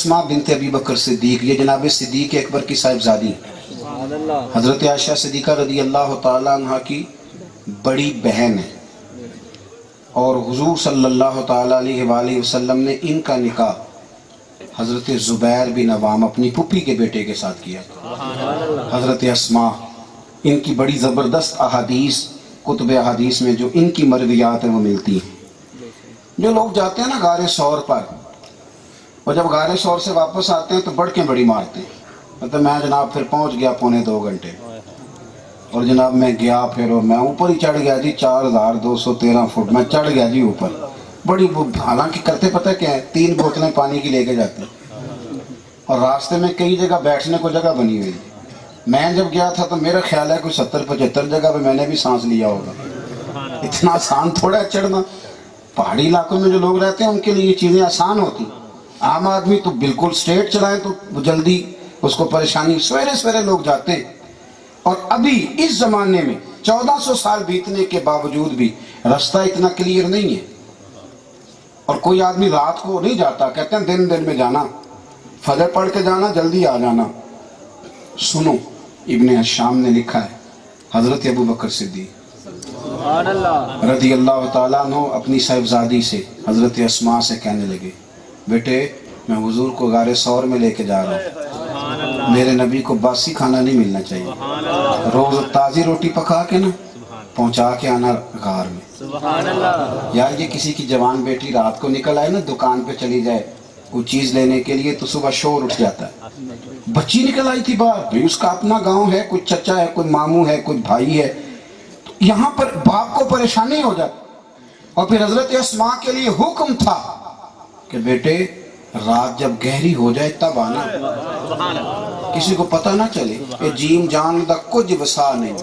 اسما بنت ابی بکر صدیق، یہ جناب صدیق اکبر کی صاحبزادی، حضرت عائشہ صدیقہ رضی اللہ تعالیٰ عنہ کی بڑی بہن ہے، اور حضور صلی اللہ تعالیٰ علیہ وآلہ وسلم نے ان کا نکاح حضرت زبیر بن عوام اپنی پھپھی کے بیٹے کے ساتھ کیا۔ حضرت اسما، ان کی بڑی زبردست احادیث کتب احادیث میں جو ان کی مرویات ہیں وہ ملتی ہیں۔ جو لوگ جاتے ہیں نا غار ثور پر، اور جب غار ثور سے واپس آتے ہیں تو بڑکیں بڑی مارتے ہیں، مطلب میں جناب پھر پہنچ گیا 2.25 گھنٹے، اور جناب میں گیا پھر میں اوپر ہی چڑھ گیا جی 4213 فٹ میں چڑھ گیا جی اوپر، بڑی حالانکہ کرتے پتہ کیا ہے، 3 بوتلیں پانی کی لے کے جاتے ہیں، اور راستے میں کئی جگہ بیٹھنے کو جگہ بنی ہوئی۔ میں جب گیا تھا تو میرا خیال ہے کوئی 70-75 جگہ پہ میں نے بھی سانس لیا ہوگا، اتنا آسان تھوڑا ہے چڑھنا۔ پہاڑی علاقوں میں جو لوگ رہتے ہیں ان کے لیے یہ چیزیں آسان ہوتی، عام آدمی تو بالکل سٹریٹ چلائیں تو جلدی اس کو پریشانی، سویرے سویرے لوگ جاتے ہیں۔ اور ابھی اس زمانے میں 1400 سال بیتنے کے باوجود بھی راستہ اتنا کلیئر نہیں ہے، اور کوئی آدمی رات کو نہیں جاتا، کہتے ہیں دن میں جانا، فجر پڑھ کے جانا، جلدی آ جانا۔ سنو، ابن حشام نے لکھا ہے، حضرت ابو بکر صدیق رضی اللہ تعالیٰ عنہ اپنی صاحبزادی سے حضرت اسما سے کہنے لگے، بیٹے میں حضور کو غار ثور میں لے کے جا رہا ہوں، میرے نبی کو باسی کھانا نہیں ملنا چاہیے، روز تازی روٹی پکا کے نا پہنچا کے آنا غار میں۔ یار یہ کسی کی جوان بیٹی رات کو نکل آئے نا دکان پہ چلی جائے کوئی چیز لینے کے لیے تو صبح شور اٹھ جاتا ہے۔ بچی نکل آئی تھی باہر، بھئی اس کا اپنا گاؤں ہے، کوئی چچا ہے، کوئی ماموں ہے، کوئی بھائی ہے، تو یہاں پر باپ کو پریشانی ہو جاتی۔ اور پھر حضرت اسما کے لیے حکم تھا کہ بیٹے رات جب گہری ہو جائے تب آنا، کسی کو پتہ نہ چلے کہ جیم جان دا کچھ وسا نہیں،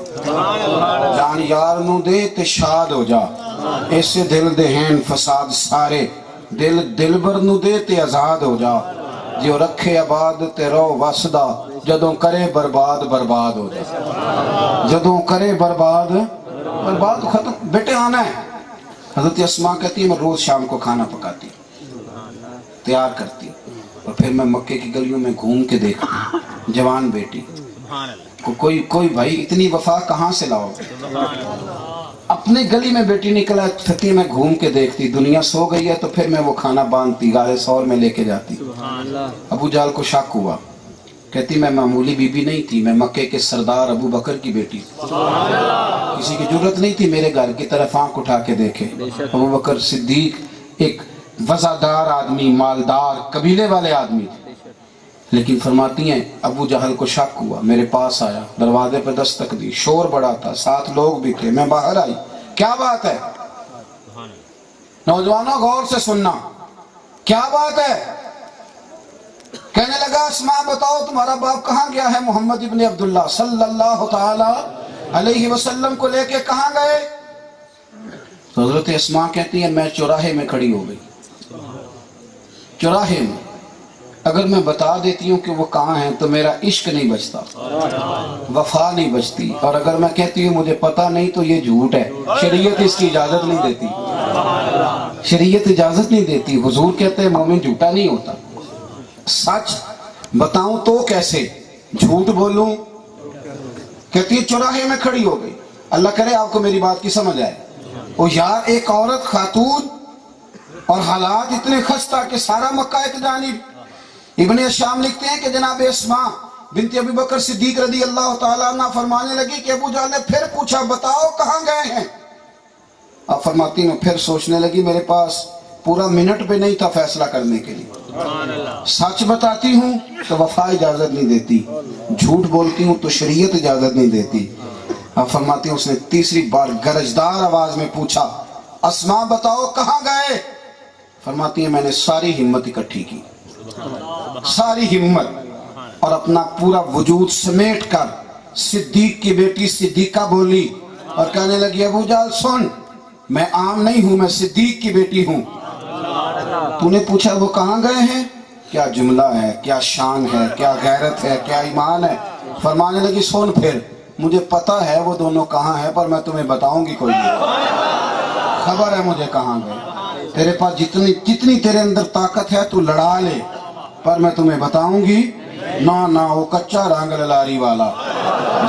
جان یار نو دے تے شاد ہو جا، ایسے دل دہین فساد سارے، دل بر نو دے تے آزاد ہو جا، جو رکھے آباد تے رو وسدا، جدوں کرے برباد برباد ہو جا، جدوں کرے برباد ختم، بیٹے آنا ہے۔ حضرت اسما کہتی ہے میں روز شام کو کھانا پکاتی تیار کرتی، اور پھر میں مکے کی گلیوں میں گھوم کے دیکھتی، جوان بیٹی کوئی بھائی اتنی وفا کہاں سے لاؤ؟ اپنے گلی میں بیٹی نکلا تھتی، میں گھوم کے دیکھتی، دنیا سو گئی ہے تو پھر میں وہ کھانا باندھتی، غار ثور میں لے کے جاتی۔ ابو جہل کو شک ہوا، کہتی میں معمولی بی بی نہیں تھی، میں مکے کے سردار ابو بکر کی بیٹی، کسی کی جرت نہیں تھی میرے گھر کی طرف آنکھ اٹھا کے دیکھے۔ ابو بکر صدیق ایک وزادار آدمی، مالدار قبیلے والے آدمی تھے، لیکن فرماتی ہیں ابو جہل کو شک ہوا، میرے پاس آیا، دروازے پہ دستک دی، شور بڑا تھا، 7 لوگ بھی تھے، میں باہر آئی، کیا بات ہے؟ نوجوانوں غور سے سننا، کیا بات ہے؟ کہنے لگا اسما بتاؤ تمہارا باپ کہاں گیا ہے؟ محمد ابن عبداللہ صلی اللہ تعالی علیہ وسلم کو لے کے کہاں گئے؟ تو حضرت اسما کہتی ہے میں چوراہے میں کھڑی ہو گئی، چوراہے میں، اگر میں بتا دیتی ہوں کہ وہ کہاں ہیں تو میرا عشق نہیں بچتا، وفا نہیں بچتی، اور اگر میں کہتی ہوں مجھے پتہ نہیں تو یہ جھوٹ ہے، شریعت اس کی اجازت نہیں دیتی، شریعت اجازت نہیں دیتی۔ حضور کہتے ہیں مومن جھوٹا نہیں ہوتا، سچ بتاؤں تو کیسے جھوٹ بولوں؟ کہتی ہے چوراہے میں کھڑی ہو گئی، اللہ کرے آپ کو میری بات کی سمجھ آئے۔ وہ یار ایک عورت خاتون اور حالات اتنے خستہ کہ سارا مکہ ایک جانب۔ ابن شام لکھتے ہیں کہ جناب اسما بنت ابی بکر صدیق رضی اللہ تعالیٰ عنہ فرمانے لگی کہ ابو جہل نے پھر پوچھا بتاؤ کہاں گئے ہیں؟ آپ فرماتی ہیں پھر سوچنے لگی، میرے پاس پورا منٹ پہ نہیں تھا فیصلہ کرنے کے لیے، سچ بتاتی ہوں تو وفا اجازت نہیں دیتی، جھوٹ بولتی ہوں تو شریعت اجازت نہیں دیتی۔ آپ فرماتی ہیں اس نے تیسری بار گرجدار آواز میں پوچھا اسما بتاؤ کہاں گئے؟ فرماتی ہیں میں نے ساری ہمت اکٹھی کی، ساری ہمت، اور اپنا پورا وجود سمیٹ کر صدیق کی بیٹی صدیقہ بولی اور کہنے لگی ابو جہل سن، میں عام نہیں ہوں، میں صدیق کی بیٹی ہوں، تو نے پوچھا وہ کہاں گئے ہیں؟ کیا جملہ ہے، کیا شان ہے، کیا غیرت ہے، کیا ایمان ہے۔ فرمانے لگی سن پھر مجھے پتہ ہے وہ دونوں کہاں ہیں، پر میں تمہیں بتاؤں گی کوئی نہیں، خبر ہے مجھے کہاں گئے، تیرے پاس جتنی تیرے اندر طاقت ہے تو لڑا لے، پر میں تمہیں بتاؤں گی نا نا وہ کچا رنگ للاری والا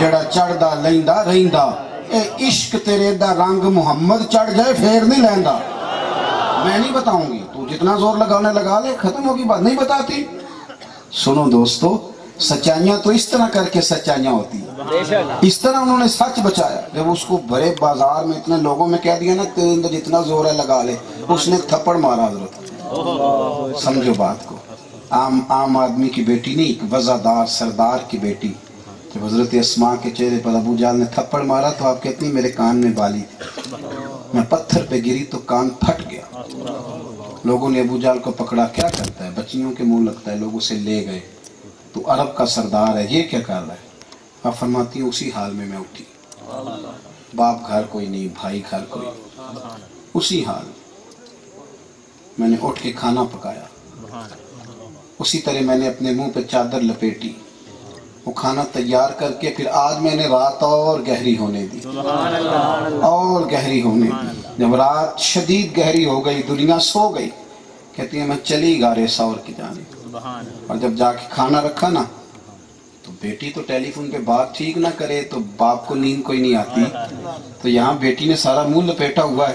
جڑا چڑھدا لیندا رہندا اے عشق تیرے دا رنگ محمد چڑھ جائے پھر نہیں لیندا میں نہیں بتاؤں گی تو جتنا زور لگانے لگا لے ختم ہوگی بات نہیں بتاتی سنو دوستو سچائیاں تو اس طرح کر کے سچائیاں ہوتی ہیں اس طرح انہوں نے سچ بچایا جب اس کو بڑے بازار میں اتنے لوگوں میں کہہ دیا نا تیرے اندر جتنا زور ہے لگا لے اس نے تھپڑ مارا حضرت سمجھو بات کو عام آدمی کی بیٹی نہیں ایک وزادار سردار کی بیٹی جب حضرت اسماء کے چہرے پر ابو جہل نے تھپڑ مارا تو آپ کہتی ہیں میرے کان میں بالی تھی میں پتھر پہ گری تو کان پھٹ گیا لوگوں نے ابو جہل کو پکڑا کیا کرتا ہے بچیوں کے منہ لگتا ہے لوگ اسے لے گئے تو عرب کا سردار ہے یہ کیا کر رہا ہے آپ فرماتی ہیں اسی حال میں اٹھی باپ گھر کوئی نہیں بھائی گھر کوئی اسی حال میں نے اٹھ کے کھانا پکایا اسی طرح میں نے اپنے منہ پہ چادر لپیٹی وہ کھانا تیار کر کے پھر آج میں نے رات اور گہری ہونے دی اور گہری ہونے دی جب رات شدید گہری ہو گئی دنیا سو گئی کہتی ہے میں چلی غار ثور کی جانب اور جب جا کے کھانا رکھا نا تو بیٹی تو ٹیلی فون پہ بات ٹھیک نہ کرے تو باپ کو نیند کوئی نہیں آتی تو یہاں بیٹی نے سارا منہ لپیٹا ہوا ہے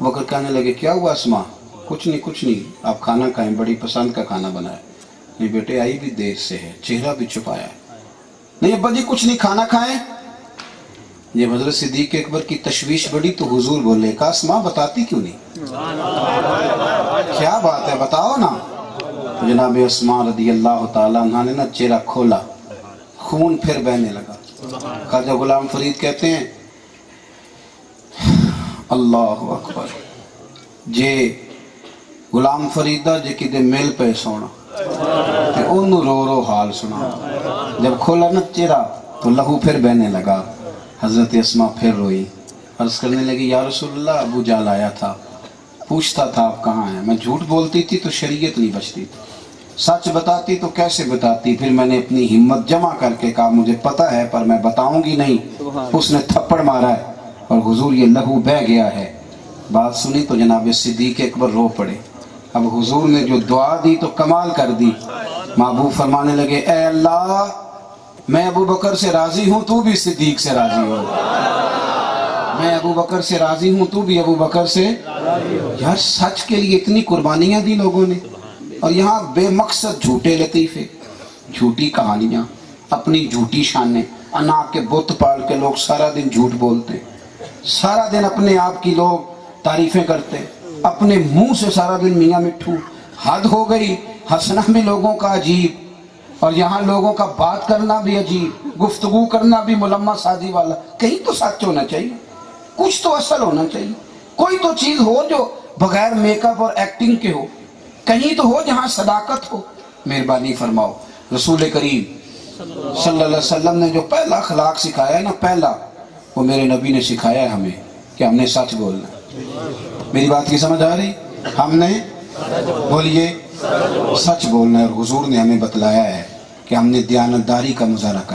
وہ کہنے لگے کیا ہوا اسماء کچھ نہیں آپ کھانا کھائیں بڑی پسند کا کھانا بنایا نہیں بیٹے آئی بھی دیر سے ہے چہرہ بھی چھپایا ہے نہیں ابا جی کچھ نہیں کھانا کھائیں جب حضرت صدیق اکبر کی تشویش بڑی تو حضور بولے کہا اسماء بتاتی کیوں نہیں کیا بات ہے بتاؤ نا تو جناب اسماء رضی اللہ تعالیٰ عنہ نے نا چہرہ کھولا خون پھر بہنے لگا خواجہ غلام فرید کہتے ہیں اللہ اکبر جے غلام فریدہ جے کی دے میل پہ سونا تے انہوں رو رو حال سنا جب کھولا نا چہرہ تو لہو پھر بہنے لگا حضرت اسماء پھر روئی عرض کرنے لگی یا رسول اللہ ابو جہل آیا تھا پوچھتا تھا آپ کہاں ہیں میں جھوٹ بولتی تھی تو شریعت نہیں بچتی سچ بتاتی تو کیسے بتاتی پھر میں نے اپنی ہمت جمع کر کے کہا مجھے پتہ ہے پر میں بتاؤں گی نہیں اس نے تھپڑ مارا ہے اور حضور یہ لہو بہ گیا ہے بات سنی تو جناب صدیق اکبر رو پڑے اب حضور نے جو دعا دی تو کمال کر دی محبوب فرمانے لگے اے اللہ میں ابو بکر سے راضی ہوں تو بھی صدیق سے راضی ہو میں ابو بکر سے راضی ہوں تو بھی ابو بکر سے یار سچ کے لیے اتنی قربانیاں دی لوگوں نے اور یہاں بے مقصد جھوٹے لطیفے جھوٹی کہانیاں اپنی جھوٹی شانیں انا کے بت پال کے لوگ سارا دن جھوٹ بولتے سارا دن اپنے آپ کی لوگ تعریفیں کرتے اپنے منہ سے سارا دن میاں مٹھو حد ہو گئی ہنسنا بھی لوگوں کا عجیب اور یہاں لوگوں کا بات کرنا بھی عجیب گفتگو کرنا بھی ملمہ سازی والا کہیں تو سچ ہونا چاہیے کچھ تو اصل ہونا چاہیے کوئی تو چیز ہو جو بغیر میک اپ اور ایکٹنگ کے ہو کہیں تو ہو جہاں صداقت ہو مہربانی فرماؤ رسول کریم صلی اللہ علیہ وسلم نے جو پہلا اخلاق سکھایا ہے نا پہلا وہ میرے نبی نے سکھایا ہے ہمیں کہ ہم نے سچ بولنا میری بات کی سمجھ آ رہی ہم نے بولیے سچ بولنا ہے اور حضور نے ہمیں بتلایا ہے کہ ہم نے دیانتداری کا مظاہرہ کرنا